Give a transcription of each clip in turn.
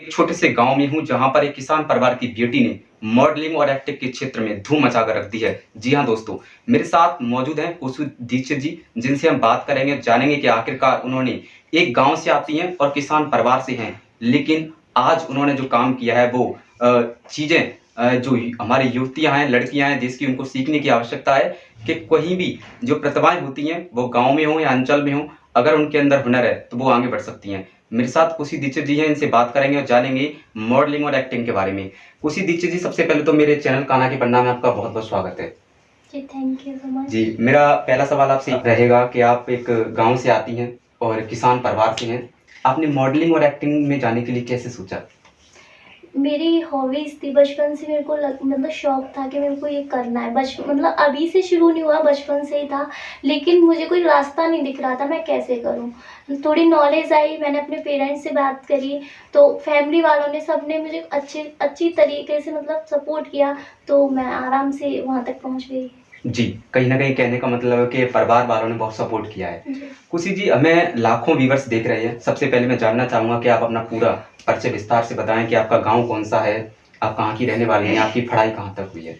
एक छोटे से गांव में हूं जहां पर एक किसान परिवार की बेटी ने मॉडलिंग और एक्टिंग के क्षेत्र में धूम मचा कर रख दी है। जी हां दोस्तों, मेरे साथ मौजूद हैं कुसु दीक्षित जी, जिनसे हम बात करेंगे, जानेंगे कि आखिरकार उन्होंने एक गांव से आती हैं और किसान परिवार से हैं, लेकिन आज उन्होंने जो काम किया है वो चीजें जो हमारी युवतियां हैं, लड़कियां हैं, जिसकी उनको सीखने की आवश्यकता है कि कहीं भी जो प्रतिभाएं होती हैं वो गाँव में हो या अंचल में हो, अगर उनके अंदर हुनर है तो वो आगे बढ़ सकती हैं। मेरे साथ कुशी दीक्षित जी हैं, इनसे बात करेंगे और जानेंगे मॉडलिंग और एक्टिंग के बारे में। कुशी दीक्षित जी, सबसे पहले तो मेरे चैनल कान्हा के पन्ना में आपका बहुत बहुत स्वागत है। जी, थैंक यू सो मच। जी, मेरा पहला सवाल आपसे रहेगा कि आप एक गांव से आती हैं और किसान परिवार से हैं, आपने मॉडलिंग और एक्टिंग में जाने के लिए कैसे सोचा? मेरी हॉबीज़ थी बचपन से, मेरे को मतलब शौक था कि मेरे को ये करना है। मतलब अभी से शुरू नहीं हुआ, बचपन से ही था, लेकिन मुझे कोई रास्ता नहीं दिख रहा था मैं कैसे करूं। थोड़ी नॉलेज आई, मैंने अपने पेरेंट्स से बात करी, तो फैमिली वालों ने सबने मुझे अच्छी तरीके से मतलब सपोर्ट किया, तो मैं आराम से वहाँ तक पहुँच गई। जी, कहीं न कहीं कहने का मतलब है कि परिवार वालों ने बहुत सपोर्ट किया है। जी। खुशी जी, हमें लाखों व्यूअर्स देख रहे हैं। सबसे पहले मैं जानना चाहूँगा कि आप अपना पूरा परिचय विस्तार से बताएँ कि आपका गाँव कौन-सा है? आप कहाँ की रहने वाली हैं? आपकी पढ़ाई कहाँ तक हुई है?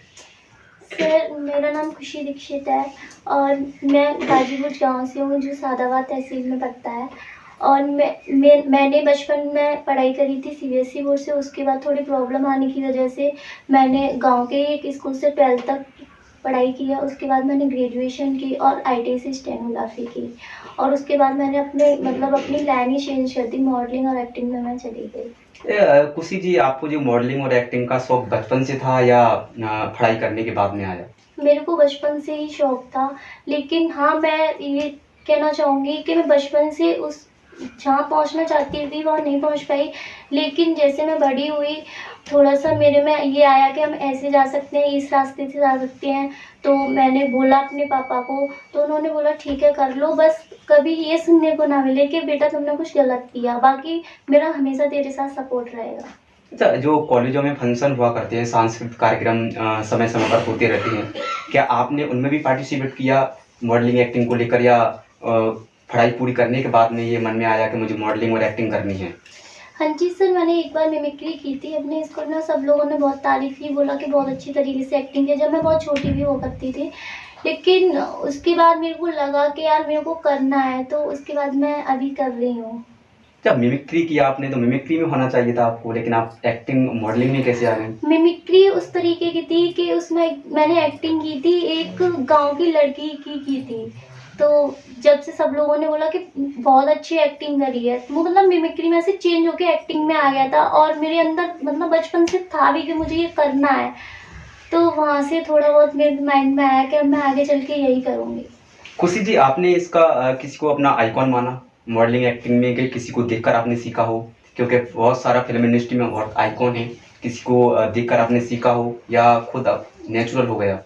सर, मेरा नाम खुशी दीक्षित है और मैं गाजीपुर गाँव से हूँ, जो सादाबाद तहसील में पड़ता है। और मैंने बचपन में पढ़ाई करी थी सीबीएसई बोर्ड से। उसके बाद थोड़ी प्रॉब्लम आने की वजह से मैंने गांव के एक स्कूल से 12th तक पढ़ाई की है। उसके बाद मैंने ग्रेजुएशन की और आईटीआई से स्टेनोग्राफी की, और उसके बाद मैंने अपनी लाइन ही चेंज कर दी, मॉडलिंग और एक्टिंग में मैं चली गई। खुशी जी, आपको जो मॉडलिंग और एक्टिंग का शौक बचपन से था या पढ़ाई करने के बाद में आया? मेरे को बचपन से ही शौक था, लेकिन हाँ, मैं ये कहना चाहूँगी कि मैं बचपन से उस जहाँ पहुँचना चाहती थी वहाँ नहीं पहुँच पाई। लेकिन जैसे मैं बड़ी हुई, थोड़ा-सा मेरे में ये आया कि हम ऐसे जा सकते हैं, इस रास्ते से जा सकते हैं। तो मैंने बोला अपने पापा को, तो उन्होंने बोला ठीक है कर लो, बस कभी ये सुनने को ना मिले कि बेटा तुमने कुछ गलत किया। बाकी मेरा हमेशा तेरे साथ सपोर्ट रहेगा। अच्छा, जो कॉलेजों में फंक्शन हुआ करते हैं, सांस्कृतिक कार्यक्रम समय-समय पर होते रहते हैं, क्या आपने उनमें भी पार्टिसिपेट किया मॉडलिंग एक्टिंग को लेकर, या पढ़ाई पूरी करने के बाद में ये मन में आया कि मुझे मॉडलिंग और एक्टिंग करनी है? हाँ जी सर, मैंने एक बार मिमिक्री की थी अपने स्कूल में। सब लोगों ने बहुत तारीफ़ की, बोला कि बहुत अच्छी तरीके से एक्टिंग की, जब मैं बहुत छोटी भी हुआ करती थी। लेकिन उसके बाद मेरे को लगा कि यार मेरे को करना है, तो उसके बाद मैं अभी कर रही हूँ। जब मिमिक्री किया आपने तो मिमिक्री में होना चाहिए था आपको, लेकिन आप एक्टिंग मॉडलिंग में कैसे आ गए? मिमिक्री उस तरीके की थी कि उसमें मैंने एक्टिंग की थी, एक गाँव की लड़की की थी। तो जब से सब लोगों ने बोला कि बहुत अच्छी एक्टिंग करी है, वो मतलब मिमिक्री में से चेंज होके एक्टिंग में आ गया था, और मेरे अंदर मतलब बचपन से था भी कि मुझे ये करना है। तो वहाँ से थोड़ा बहुत मेरे माइंड में आया कि अब मैं आगे चल के यही करूँगी। खुशी जी, आपने इसका किसी को अपना आइकॉन माना मॉडलिंग एक्टिंग में, कि किसी को देखकर आपने सीखा हो? क्योंकि बहुत सारा फिल्म इंडस्ट्री में बहुत आइकॉन है, किसी को देखकर आपने सीखा हो या खुद नेचुरल हो गया?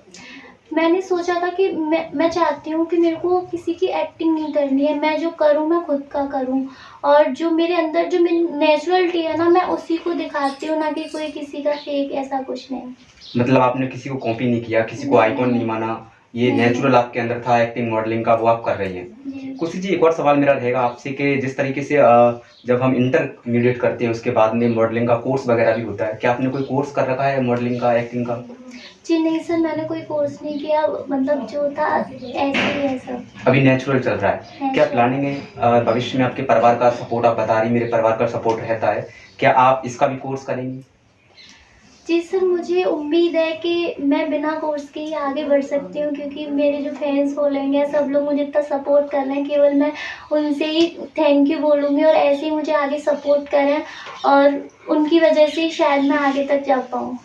मैंने सोचा था कि मैं चाहती हूँ कि मेरे को किसी की एक्टिंग नहीं करनी है, मैं जो करूँ मैं खुद का करूँ, और जो मेरे अंदर जो मेरी नेचुरलिटी है ना, मैं उसी को दिखाती हूँ, ना कि कोई किसी का फेक, ऐसा कुछ नहीं। मतलब आपने किसी को कॉपी नहीं किया, किसी को आइकॉन नहीं माना, ये नहीं। नेचुरल आपके अंदर था, एक्टिंग मॉडलिंग का वो आप कर रही हैं। जी। खुशी जी, एक और सवाल मेरा रहेगा आपसे कि जिस तरीके से जब हम इंटरमीडिएट करते हैं उसके बाद में मॉडलिंग का कोर्स वगैरह भी होता है, क्या आपने कोई कोर्स कर रखा है मॉडलिंग का, एक्टिंग का? जी नहीं सर, मैंने कोई कोर्स नहीं किया, मतलब जो था ऐसे ही है सब। अभी नेचुरल चल रहा है। क्या नेचुरल। प्लानिंग है भविष्य में? आपके परिवार का सपोर्ट, आप बता रही मेरे परिवार का सपोर्ट रहता है, क्या आप इसका भी कोर्स करेंगी? जी सर, मुझे उम्मीद है कि मैं बिना कोर्स के ही आगे बढ़ सकती हूँ, क्योंकि मेरे जो फैंस फॉलोइंग है, सब लोग मुझे इतना सपोर्ट कर रहे हैं, केवल मैं उनसे ही थैंक यू बोलूँगी, और ऐसे ही मुझे आगे सपोर्ट करें, और उनकी वजह से ही शायद मैं आगे तक जा पाऊँ।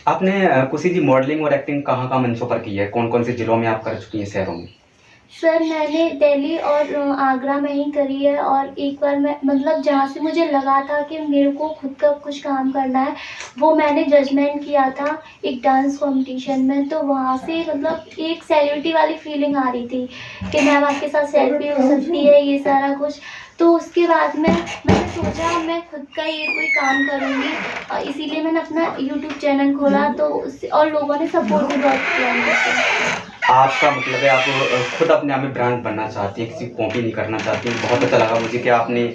आपने खुशी जी मॉडलिंग और एक्टिंग कहाँ-कहाँ मंचों पर की है? कौन-कौन से जिलों में आप कर चुकी हैं, शहरों में? सर, मैंने दिल्ली और आगरा में ही करी है, और एक बार मैं मतलब जहाँ से मुझे लगा था कि मेरे को खुद का कुछ काम करना है, वो मैंने जजमेंट किया था एक डांस कॉम्पिटिशन में। तो वहाँ से मतलब एक सेलिब्रिटी वाली फीलिंग आ रही थी कि मैम आपके साथ सेल्फी हो सकती है, ये सारा कुछ। तो उसके बाद मैंने सोचा मैं खुद का ये कोई काम करूँगी, और इसीलिए मैंने अपना यूट्यूब चैनल खोला, तो और लोगों ने सपोर्ट भी बहुत किया मुझे। आपका मतलब है आप खुद अपने आप में ब्रांड बनना चाहती हैं, किसी को कॉपी नहीं करना चाहती हैं। बहुत अच्छा लगा मुझे कि आपने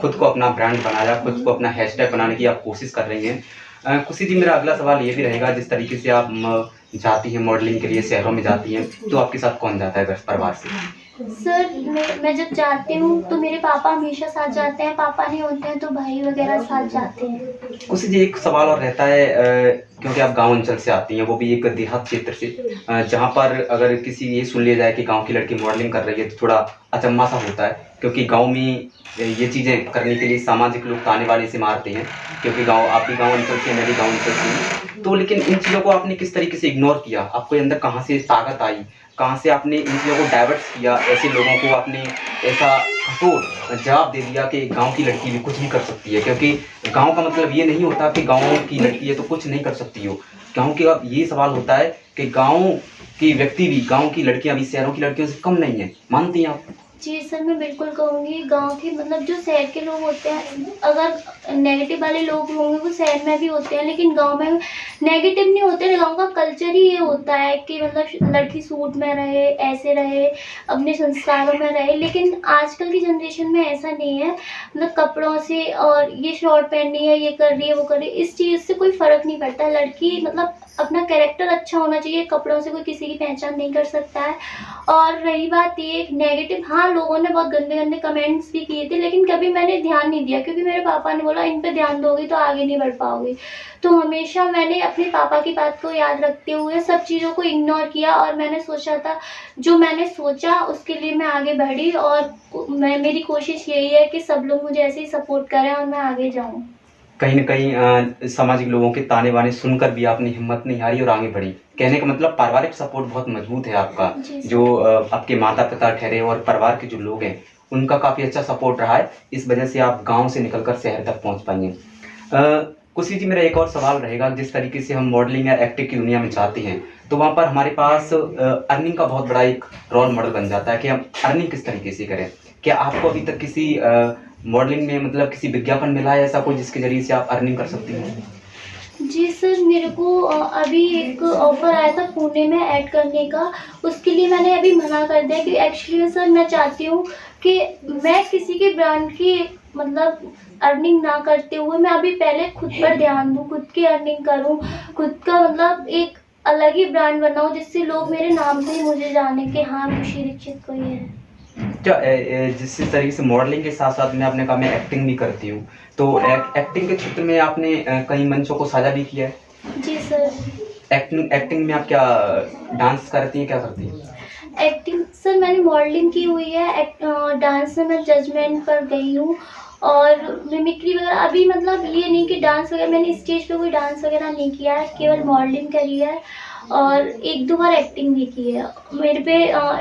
खुद को अपना ब्रांड बनाया, खुद को अपना हैशटैग बनाने की आप कोशिश कर रही हैं। खुशी जी, मेरा अगला सवाल ये भी रहेगा, जिस तरीके से आप जाती हैं मॉडलिंग के लिए, शहरों में जाती हैं, तो आपके साथ कौन जाता है घर परिवार से? सर मैं जब जाती हूँ तो मेरे पापा हमेशा साथ जाते हैं, पापा नहीं होते हैं तो भाई वगैरह साथ जाते हैं। खुशी जी, एक सवाल और रहता है, क्योंकि आप गांव अंचल से आती हैं, वो भी एक देहात क्षेत्र से, जहां पर अगर किसी ये सुन लिया जाए कि गांव की लड़की मॉडलिंग कर रही है, तो थोड़ा अचंभा सा होता है, क्योंकि गांव में ये चीज़ें करने के लिए सामाजिक लोग ताने बाने से मारते हैं, क्योंकि गांव, आप भी गांव अंचल से, मैं भी गांव अंचल से हूं। तो लेकिन इन चीज़ों को आपने किस तरीके से इग्नोर किया? आपके अंदर कहाँ से ताकत आई, कहाँ से आपने इन चीज़ों को डाइवर्ट किया, ऐसे लोगों को आपने ऐसा कठोर जवाब दे दिया कि गांव की लड़की भी कुछ भी कर सकती है? क्योंकि गांव का मतलब ये नहीं होता कि गांव की लड़की है तो कुछ नहीं कर सकती हो। गांव के अब ये सवाल होता है कि गांव की व्यक्ति भी, गांव की लड़कियां भी शहरों की लड़कियों से कम नहीं है। मानती हैं आप? जी सर, मैं बिल्कुल कहूँगी गांव की मतलब जो शहर के लोग होते हैं, अगर नेगेटिव वाले लोग होंगे वो शहर में भी होते हैं, लेकिन गांव में नेगेटिव नहीं होते। गांव का कल्चर ही ये होता है कि मतलब लड़की सूट में रहे, ऐसे रहे, अपने संस्कारों में रहे। लेकिन आजकल की जनरेशन में ऐसा नहीं है, मतलब कपड़ों से और ये शॉर्ट पहननी है, ये कर रही है, वो कर रही है, इस चीज़ से कोई फ़र्क नहीं पड़ता। लड़की मतलब अपना कैरेक्टर अच्छा होना चाहिए, कपड़ों से कोई किसी की पहचान नहीं कर सकता है। और रही बात ये नेगेटिव, हाँ लोगों ने बहुत गंदे गंदे कमेंट्स भी किए थे, लेकिन कभी मैंने ध्यान नहीं दिया, क्योंकि मेरे पापा ने बोला इन पे ध्यान दोगी तो आगे नहीं बढ़ पाओगी। तो हमेशा मैंने अपने पापा की बात को याद रखते हुए सब चीज़ों को इग्नोर किया, और मैंने सोचा था, जो मैंने सोचा उसके लिए मैं आगे बढ़ी। और मेरी कोशिश यही है कि सब लोग मुझे ऐसे ही सपोर्ट करें और मैं आगे जाऊँ। कहीं न कहीं सामाजिक लोगों के ताने-बाने सुनकर भी आपने हिम्मत नहीं हारी और आगे बढ़ी। कहने का मतलब पारिवारिक सपोर्ट बहुत मजबूत है आपका, जी सर। जो आपके माता-पिता ठहरे और परिवार के जो लोग हैं, उनका काफ़ी अच्छा सपोर्ट रहा है। इस वजह से आप गाँव से निकलकर शहर तक पहुँच पाई हैं। खुशी जी, मेरा एक और सवाल रहेगा, जिस तरीके से हम मॉडलिंग या एक्टिंग की दुनिया में जाते हैं, तो वहाँ पर हमारे पास अर्निंग का बहुत बड़ा एक रोल मॉडल बन जाता है कि हम अर्निंग किस तरीके से करें। क्या आपको अभी तक किसी मॉडलिंग में मतलब किसी विज्ञापन मिला है ऐसा कोई, जिसके ज़रिए से आप अर्निंग कर सकती हैं? जी सर, मेरे को अभी एक ऑफ़र आया था पुणे में ऐड करने का, उसके लिए मैंने अभी मना कर दिया कि एक्चुअली में सर मैं चाहती हूँ कि मैं किसी के ब्रांड की मतलब अर्निंग ना करते हुए मैं अभी पहले खुद पर ध्यान दूँ, खुद की अर्निंग करूँ, खुद का मतलब एक अलग ही ब्रांड बनाऊँ, जिससे लोग मेरे नाम से ही मुझे जाने कि हाँ, खुशी दीक्षित कोई है। क्या जिस तरीके से मॉडलिंग के साथ-साथ में आपने कहा मैं एक्टिंग भी करती हूँ, तो एक्टिंग के क्षेत्र में आपने कई मंचों को साझा भी किया है। जी सर। एक्टिंग एक्टिंग में आप क्या डांस करती हैं, क्या करती हैं? एक्टिंग सर मैंने मॉडलिंग की हुई है, डांस में मैं जजमेंट पर गई हूँ, और मिमिक्री वगैरह अभी मतलब ये नहीं कि डांस वगैरह, मैंने स्टेज पे कोई डांस वगैरह नहीं किया है, केवल मॉडलिंग करी है और एक दो बार एक्टिंग भी की है। मेरे पे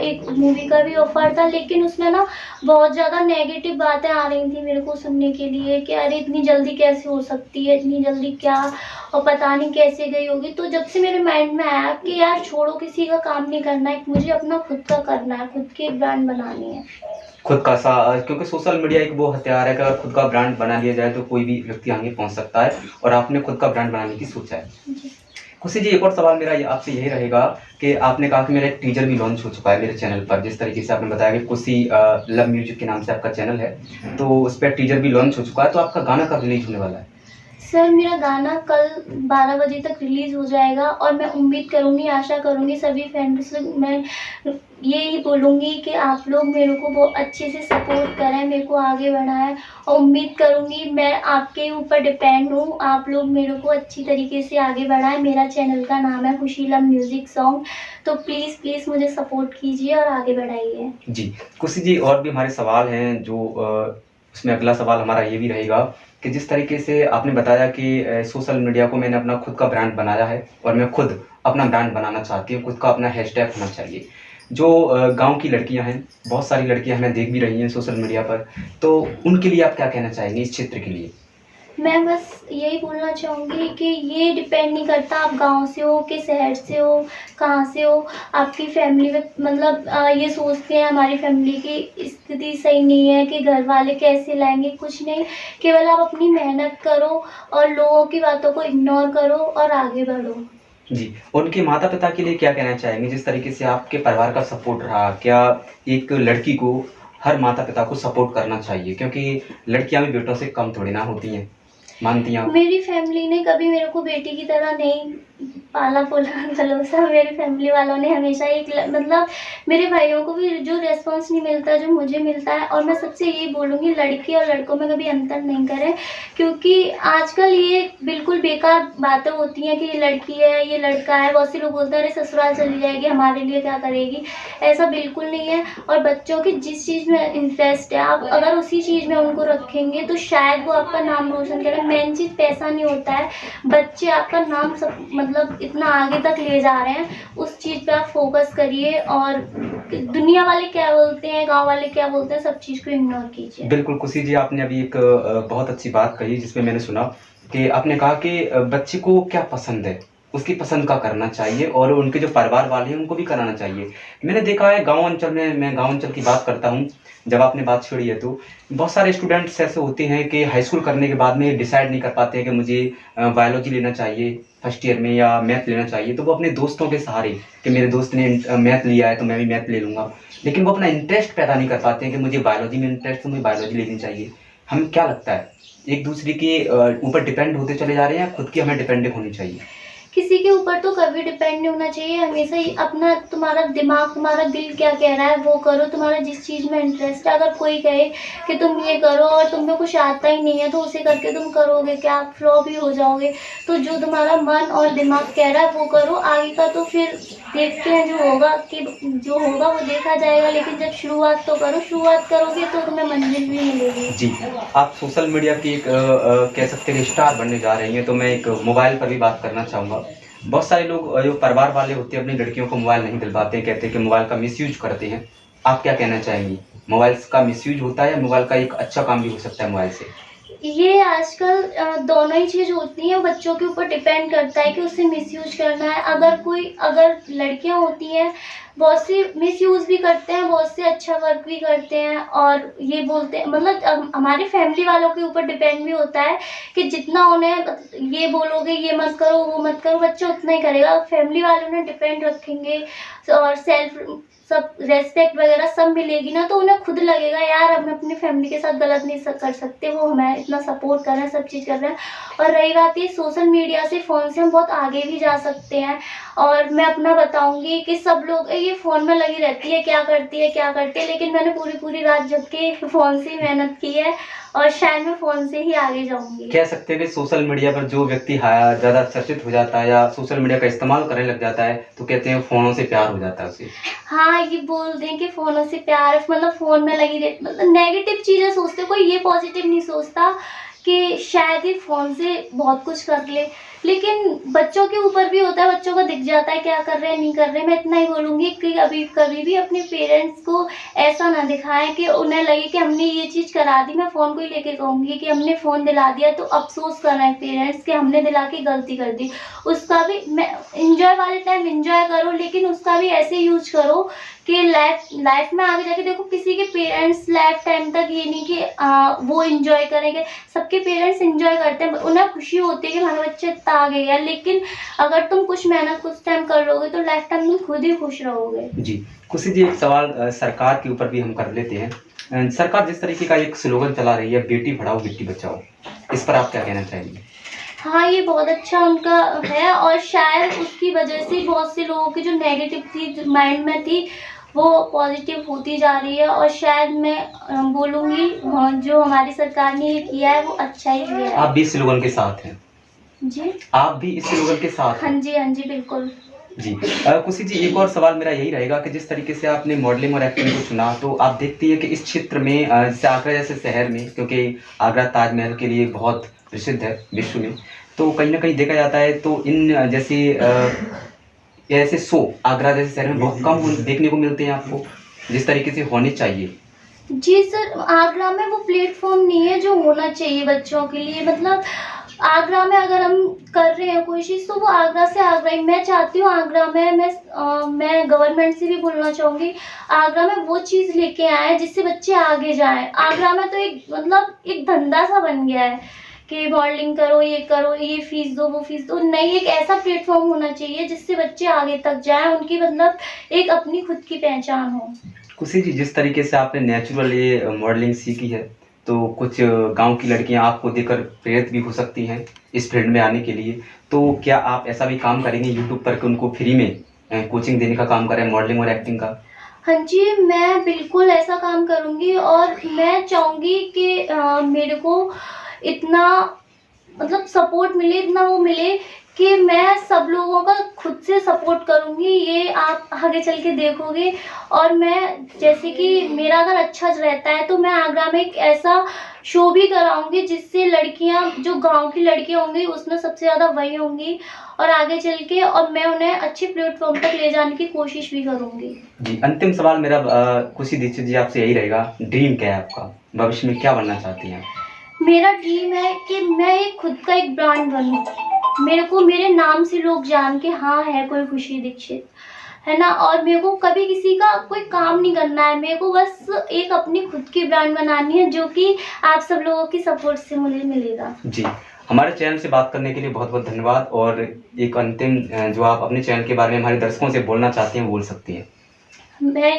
एक मूवी का भी ऑफर था, लेकिन उसमें ना बहुत ज़्यादा नेगेटिव बातें आ रही थी मेरे को सुनने के लिए कि अरे इतनी जल्दी कैसे हो सकती है, इतनी जल्दी क्या, और पता नहीं कैसे गई होगी। तो जब से मेरे माइंड में आया कि यार छोड़ो, किसी का काम नहीं करना है, मुझे अपना खुद का करना है, खुद की एक ब्रांड बनानी है। खुद का क्योंकि सोशल मीडिया एक वो हथियार है कि अगर खुद का ब्रांड बना लिया जाए तो कोई भी व्यक्ति आगे पहुँच सकता है, और आपने खुद का ब्रांड बनाने की सोचा है। जी। खुशी जी, एक और सवाल मेरा आपसे यही रहेगा कि आपने कहा कि मेरा एक टीजर भी लॉन्च हो चुका है मेरे चैनल पर, जिस तरीके से आपने बताया कि खुशी लव म्यूजिक के नाम से आपका चैनल है, तो उस पर टीजर भी लॉन्च हो चुका है, तो आपका गाना कब रिलीज होने वाला है? सर मेरा गाना कल 12 बजे तक रिलीज़ हो जाएगा, और मैं उम्मीद करूँगी, आशा करूँगी सभी फैंस से मैं यही बोलूँगी कि आप लोग मेरे को बहुत अच्छे से सपोर्ट करें, मेरे को आगे बढ़ाएं, और उम्मीद करूँगी, मैं आपके ऊपर डिपेंड हूँ, आप लोग मेरे को अच्छी तरीके से आगे बढ़ाएं। मेरा चैनल का नाम है खुशी लव म्यूज़िक सॉन्ग, तो प्लीज़ प्लीज़ मुझे सपोर्ट कीजिए और आगे बढ़ाइए। जी, खुशी जी, और भी हमारे सवाल हैं जो उसमें अगला सवाल हमारा ये भी रहेगा कि जिस तरीके से आपने बताया कि सोशल मीडिया को मैंने अपना खुद का ब्रांड बनाया है और मैं खुद अपना ब्रांड बनाना चाहती हूँ, खुद का अपना हैशटैग होना चाहिए। जो गाँव की लड़कियाँ हैं, बहुत सारी लड़कियाँ हमें देख भी रही हैं सोशल मीडिया पर, तो उनके लिए आप क्या कहना चाहेंगे इस क्षेत्र के लिए? मैं बस यही बोलना चाहूँगी कि ये डिपेंड नहीं करता आप गांव से हो कि शहर से हो, कहाँ से हो, आपकी फैमिली में मतलब ये सोचते हैं हमारी फैमिली की स्थिति सही नहीं है कि घर वाले कैसे लाएंगे, कुछ नहीं, केवल आप अपनी मेहनत करो और लोगों की बातों को इग्नोर करो और आगे बढ़ो। जी, उनके माता-पिता के लिए क्या कहना चाहेंगे? जिस तरीके से आपके परिवार का सपोर्ट रहा, क्या एक लड़की को हर माता-पिता को सपोर्ट करना चाहिए? क्योंकि लड़कियाँ भी बेटों से कम थोड़ी ना होती हैं, मानती हैं आप? मेरी फैमिली ने कभी मेरे को बेटी की तरह नहीं पाला-पोला पलोसा। मेरी फैमिली वालों ने हमेशा एक मतलब मेरे भाइयों को भी जो रिस्पॉन्स नहीं मिलता जो मुझे मिलता है, और मैं सबसे यही बोलूँगी लड़की और लड़कों में कभी अंतर नहीं करें, क्योंकि आजकल ये बिल्कुल बेकार बातें होती हैं कि ये लड़की है, ये लड़का है। बहुत से लोग बोलते हैं अरे ससुराल चली जाएगी, हमारे लिए क्या करेगी? ऐसा बिल्कुल नहीं है। और बच्चों की जिस चीज़ में इंटरेस्ट है, आप अगर उसी चीज़ में उनको रखेंगे तो शायद वो आपका नाम रोशन करें। मेन चीज़ पैसा नहीं होता है, बच्चे आपका नाम सब मतलब इतना आगे तक ले जा रहे हैं, उस चीज़ पे आप फोकस करिए। और दुनिया वाले क्या बोलते हैं, गाँव वाले क्या बोलते हैं, सब चीज़ को इग्नोर कीजिए। बिल्कुल, खुशी जी आपने अभी एक बहुत अच्छी बात कही जिसमें मैंने सुना कि आपने कहा कि बच्चे को क्या पसंद है, उसकी पसंद का करना चाहिए और उनके जो परिवार वाले हैं उनको भी कराना चाहिए। मैंने देखा है गाँव अंचल में, मैं गाँव अंचल की बात करता हूँ, जब आपने बात छेड़ी है तो बहुत सारे स्टूडेंट्स ऐसे होते हैं कि हाई स्कूल करने के बाद में डिसाइड नहीं कर पाते हैं कि मुझे बायोलॉजी लेना चाहिए फर्स्ट ईयर में या मैथ लेना चाहिए, तो वो अपने दोस्तों के सहारे कि मेरे दोस्त ने मैथ लिया है तो मैं भी मैथ ले लूँगा, लेकिन वो अपना इंटरेस्ट पैदा नहीं कर पाते हैं कि मुझे बायोलॉजी में इंटरेस्ट है, मुझे बायोलॉजी लेनी चाहिए। हमें क्या लगता है, एक दूसरे के ऊपर डिपेंड होते चले जा रहे हैं या खुद की हमें डिपेंडेंट होनी चाहिए? किसी के ऊपर तो कभी डिपेंड नहीं होना चाहिए। हमेशा ही अपना तुम्हारा दिमाग, तुम्हारा दिल क्या कह रहा है वो करो। तुम्हारा जिस चीज़ में इंटरेस्ट है, अगर कोई कहे कि तुम ये करो और तुम्हें कुछ आता ही नहीं है तो उसे करके तुम करोगे क्या? आप फ्लॉप ही हो जाओगे। तो जो तुम्हारा मन और दिमाग कह रहा है वो करो। आगे का तो फिर देखते हैं जो होगा, कि जो होगा वो देखा जाएगा, लेकिन जब शुरुआत तो करो। शुरुआत करोगे तो तुम्हें मंजिल भी मिलेगी। जी, आप सोशल मीडिया की एक कह सकते हैं स्टार बनने जा रही हैं, तो मैं एक मोबाइल पर भी बात करना चाहूँगा। बहुत सारे लोग जो परिवार वाले होते हैं अपनी लड़कियों को मोबाइल नहीं दिलवाते हैं, कहते हैं कि मोबाइल का मिसयूज करते हैं। आप क्या कहना चाहेंगी? मोबाइल का मिसयूज होता है या मोबाइल का एक अच्छा काम भी हो सकता है मोबाइल से? ये आजकल दोनों ही चीज़ होती हैं, बच्चों के ऊपर डिपेंड करता है कि उसे मिसयूज करना है। अगर लड़कियां होती हैं, बहुत से मिसयूज भी करते हैं, बहुत से अच्छा वर्क भी करते हैं, और ये बोलते हैं मतलब हमारे फैमिली वालों के ऊपर डिपेंड भी होता है कि जितना उन्हें ये बोलोगे ये मत करो वो मत करो, बच्चा उतना ही करेगा। फैमिली वाले उन्हें डिपेंड रखेंगे और सेल्फ सब रेस्पेक्ट वगैरह सब मिलेगी ना, तो उन्हें खुद लगेगा यार हम अपनी फैमिली के साथ गलत नहीं कर सकते, वो हमें इतना सपोर्ट कर रहे हैं, सब चीज़ कर रहे हैं। और रही बात ये सोशल मीडिया से, फ़ोन से हम बहुत आगे भी जा सकते हैं। और मैं अपना बताऊंगी कि सब लोग ये फ़ोन में लगी रहती है, क्या करती है क्या करती है, लेकिन मैंने पूरी पूरी रात जग के फ़ोन से ही मेहनत की है और शायद मैं फ़ोन से ही आगे जाऊंगी। कह सकते हैं कि सोशल मीडिया पर जो व्यक्ति ज़्यादा चर्चित हो जाता है या सोशल मीडिया का इस्तेमाल करने लग जाता है, तो कहते हैं फ़ोनों से प्यार हो जाता है उसे। हाँ, ये बोल दें कि फ़ोनों से प्यार है, मतलब फ़ोन में लगी रहती, मतलब नेगेटिव चीज़ें सोचते, कोई ये पॉजिटिव नहीं सोचता कि शायद ये फ़ोन से बहुत कुछ कर ले। लेकिन बच्चों के ऊपर भी होता है, बच्चों को दिख जाता है क्या कर रहे हैं नहीं कर रहे हैं। मैं इतना ही बोलूँगी कि कभी भी अपने पेरेंट्स को ऐसा ना दिखाएं कि उन्हें लगे कि हमने ये चीज़ करा दी। मैं फ़ोन को ही लेके कहूँगी कि हमने फ़ोन दिला दिया तो अफ़सोस कर रहे हैं पेरेंट्स कि हमने दिला के गलती कर दी। उसका भी मैं एन्जॉय वाले टाइम एन्जॉय करो, लेकिन उसका भी ऐसे यूज़ करो कि लाइफ में आगे जाके देखो, किसी के पेरेंट्स लाइफ टाइम तक ये नहीं कि वो एंजॉय करेंगे। सबके पेरेंट्स एंजॉय करते हैं, उन्हें खुशी होती है कि हमारा बच्चा इतना आगे गया। लेकिन अगर तुम कुछ मेहनत कुछ टाइम कर लोगे तो लाइफ टाइम तुम खुद ही खुश रहोगे। जी, खुशी जी एक सवाल सरकार के ऊपर भी हम कर लेते हैं। सरकार जिस तरीके का एक स्लोगन चला रही है, बेटी पढ़ाओ बेटी बचाओ, इस पर आप क्या कहना चाहेंगे? हाँ, ये बहुत अच्छा उनका है, और शायद उसकी वजह से बहुत से लोगों की जो नेगेटिव थी माइंड में थी वो पॉजिटिव होती जा रही है। और शायद मैं बोलूँगी जो हमारी सरकार ने ये किया है वो अच्छा ही किया है। आप भी इस स्लोगन के साथ हैं? जी आप भी इस स्लोगन के साथ हैं? हाँ जी बिल्कुल। जी, खुशी जी एक और सवाल मेरा यही रहेगा कि जिस तरीके से आपने मॉडलिंग और एक्टिंग को चुना, तो आप देखती हैं कि इस क्षेत्र में जैसे आगरा जैसे शहर में, क्योंकि आगरा ताजमहल के लिए बहुत प्रसिद्ध है विश्व में, तो कहीं ना कहीं देखा जाता है तो इन जैसी ऐसे शो आगरा जैसे शहर में बहुत कम देखने को मिलते हैं आपको, जिस तरीके से होने चाहिए। जी सर, आगरा में वो प्लेटफॉर्म नहीं है जो होना चाहिए बच्चों के लिए। मतलब आगरा में अगर हम कर रहे हैं कोशिश तो वो आगरा से आगरा ही। मैं चाहती हूँ आगरा में मैं गवर्नमेंट से भी बोलना चाहूँगी आगरा में वो चीज़ लेके आए जिससे बच्चे आगे जाएं। आगरा में तो एक मतलब एक धंधा सा बन गया है कि मॉडलिंग करो, ये फीस दो, वो फीस दो। नहीं, एक ऐसा प्लेटफॉर्म होना चाहिए जिससे बच्चे आगे तक जाएं, उनकी मतलब एक अपनी खुद की पहचान हो। खुशी जी, जिस तरीके से आपने नेचुरल ये मॉडलिंग सीखी है, तो कुछ गांव की लड़कियां आपको देखकर प्रेरित भी हो सकती हैं इस फील्ड में आने के लिए। तो क्या आप ऐसा भी काम करेंगे यूट्यूब पर कि उनको फ्री में कोचिंग देने का काम करें मॉडलिंग और एक्टिंग का? हाँ जी, मैं बिल्कुल ऐसा काम करूँगी और मैं चाहूँगी कि मेरे को इतना मतलब सपोर्ट मिले, इतना वो मिले कि मैं सब लोगों का खुद से सपोर्ट करूँगी। ये आप आगे चल के देखोगे। और मैं जैसे कि मेरा अगर अच्छा रहता है तो मैं आगरा में एक ऐसा शो भी कराऊँगी जिससे लड़कियाँ, जो गाँव की लड़कियाँ होंगी उसमें सबसे ज़्यादा वही होंगी और आगे चल के, और मैं उन्हें अच्छे प्लेटफॉर्म तक ले जाने की कोशिश भी करूँगी। जी, अंतिम सवाल मेरा खुशी दीक्षित जी आपसे यही रहेगा, ड्रीम क्या है आपका? भविष्य में क्या बनना चाहती हैं? मेरा ड्रीम है कि मैं एक खुद का एक ब्रांड बनूं। मेरे को मेरे नाम से लोग जान के हाँ है कोई खुशी दीक्षित, है ना। और मेरे को कभी किसी का कोई काम नहीं करना है, मेरे को बस एक अपनी खुद की ब्रांड बनानी है, जो कि आप सब लोगों की सपोर्ट से मुझे मिलेगा। जी, हमारे चैनल से बात करने के लिए बहुत बहुत धन्यवाद। और एक अंतिम जो आप अपने चैनल के बारे में हमारे दर्शकों से बोलना चाहती हैं बोल सकती हैं। मैं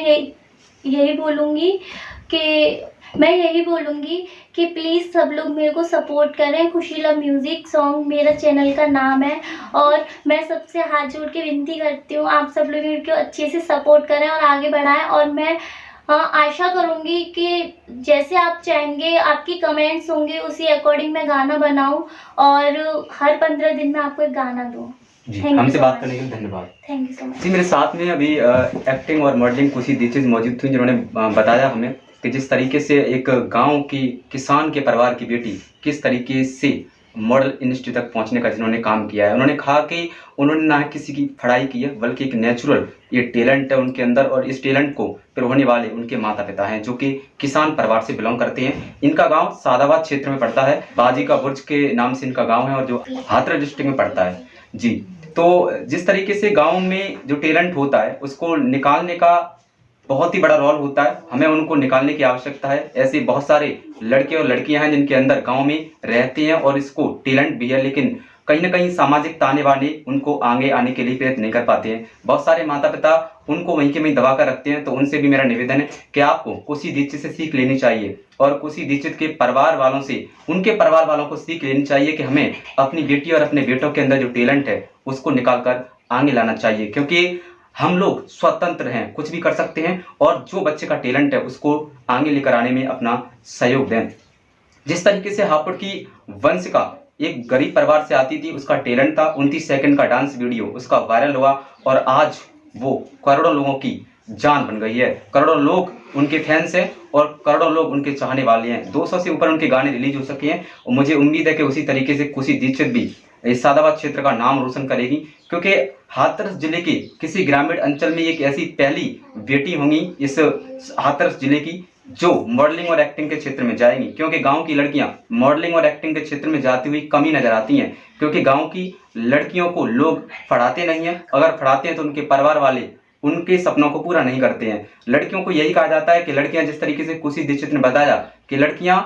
यही बोलूँगी कि प्लीज़ सब लोग मेरे को सपोर्ट करें। खुशी लव म्यूज़िक सॉन्ग मेरा चैनल का नाम है और मैं सबसे हाथ जोड़ के विनती करती हूँ, आप सब लोग मेरे को अच्छे से सपोर्ट करें और आगे बढ़ाएं। और मैं आशा करूँगी कि जैसे आप चाहेंगे, आपकी कमेंट्स होंगे, उसी अकॉर्डिंग मैं गाना बनाऊँ और हर 15 दिन में आपको एक गाना दूँ। जी, हमसे बात करने के लिए धन्यवाद। Thank you so much. जी, मेरे साथ में अभी एक्टिंग और मॉडलिंग खुशी दीक्षित मौजूद थी, जिन्होंने बताया हमें कि जिस तरीके से एक गांव की किसान के परिवार की बेटी किस तरीके से मॉडल इंडस्ट्री तक पहुंचने का जिन्होंने काम किया है। उन्होंने कहा कि उन्होंने ना किसी की पढ़ाई की है, बल्कि एक नेचुरल ये टैलेंट है उनके अंदर, और इस टैलेंट को पिरोने वाले उनके माता पिता हैं जो कि किसान परिवार से बिलोंग करते हैं। इनका गांव सादाबाद क्षेत्र में पड़ता है, बाजी का बुर्ज के नाम से इनका गाँव है, और जो हाथरस डिस्ट्रिक्ट में पड़ता है। जी, तो जिस तरीके से गांव में जो टैलेंट होता है उसको निकालने का बहुत ही बड़ा रोल होता है, हमें उनको निकालने की आवश्यकता है। ऐसे बहुत सारे लड़के और लड़कियां हैं जिनके अंदर गांव में रहते हैं और इसको टैलेंट भी है, लेकिन कहीं ना कहीं सामाजिक ताने बाने उनको आगे आने के लिए प्रेरित नहीं कर पाते हैं। बहुत सारे माता पिता उनको वहीं के वहीं दबा कर रखते हैं। तो उनसे भी मेरा निवेदन है कि आपको खुशी दीक्षित से सीख लेनी चाहिए और खुशी दीक्षित के परिवार वालों से, उनके परिवार वालों को सीख लेनी चाहिए कि हमें अपनी बेटी और अपने बेटों के अंदर जो टैलेंट है उसको निकाल कर आगे लाना चाहिए, क्योंकि हम लोग स्वतंत्र हैं, कुछ भी कर सकते हैं, और जो बच्चे का टैलेंट है उसको आगे लेकर आने में अपना सहयोग दें। जिस तरीके से हापुड़ की वंशिका एक गरीब परिवार से आती थी, उसका टैलेंट था, 29 सेकंड का डांस वीडियो उसका वायरल हुआ और आज वो करोड़ों लोगों की जान बन गई है। करोड़ों लोग उनके फैंस हैं और करोड़ों लोग उनके चाहने वाले हैं। 200 से ऊपर उनके गाने रिलीज हो सके हैं और मुझे उम्मीद है कि उसी तरीके से खुशी दीक्षित भी इस सादाबाद क्षेत्र का नाम रोशन करेगी, क्योंकि हाथरस जिले के किसी ग्रामीण अंचल में एक ऐसी पहली बेटी होंगी इस हाथरस जिले की जो मॉडलिंग और एक्टिंग के क्षेत्र में जाएंगी। क्योंकि गांव की लड़कियां मॉडलिंग और एक्टिंग के क्षेत्र में जाती हुई कमी नजर आती हैं, क्योंकि गांव की लड़कियों को लोग पढ़ाते नहीं हैं, अगर पढ़ाते हैं तो उनके परिवार वाले उनके सपनों को पूरा नहीं करते हैं। लड़कियों को यही कहा जाता है कि लड़कियां, जिस तरीके से खुशी दीक्षित ने बताया कि लड़कियां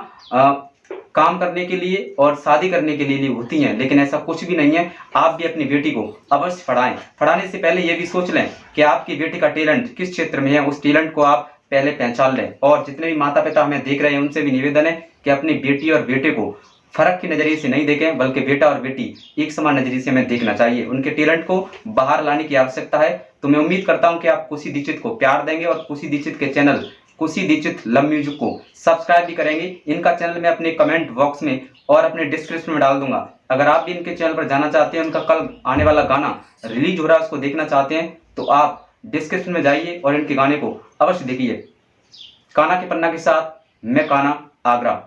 काम करने के लिए और शादी करने के लिए होती हैं, लेकिन ऐसा कुछ भी नहीं है। आप भी अपनी बेटी को अवश्य पढ़ाएं। पढ़ाने से पहले ये भी सोच लें कि आपकी बेटी का टैलेंट किस क्षेत्र में है, उस टैलेंट को आप पहले पहचान लें। और जितने भी माता पिता हमें देख रहे हैं उनसे भी निवेदन है कि अपनी बेटी और बेटे को फर्क के नजरिए से नहीं देखें, बल्कि बेटा और बेटी एक समान नजरिए से हमें देखना चाहिए। उनके टैलेंट को बाहर लाने की आवश्यकता है। तो मैं उम्मीद करता हूं कि आप खुशी दीक्षित को प्यार देंगे और खुशी दीक्षित के चैनल खुशी दीक्षित लव म्यूजिक को सब्सक्राइब भी करेंगे। इनका चैनल मैं अपने कमेंट बॉक्स में और अपने डिस्क्रिप्शन में डाल दूंगा। अगर आप भी इनके चैनल पर जाना चाहते हैं, उनका कल आने वाला गाना रिलीज हो रहा है उसको देखना चाहते हैं, तो आप डिस्क्रिप्शन में जाइए और इनके गाने को अवश्य देखिए। काना के पन्ना के साथ मैं काना, आगरा।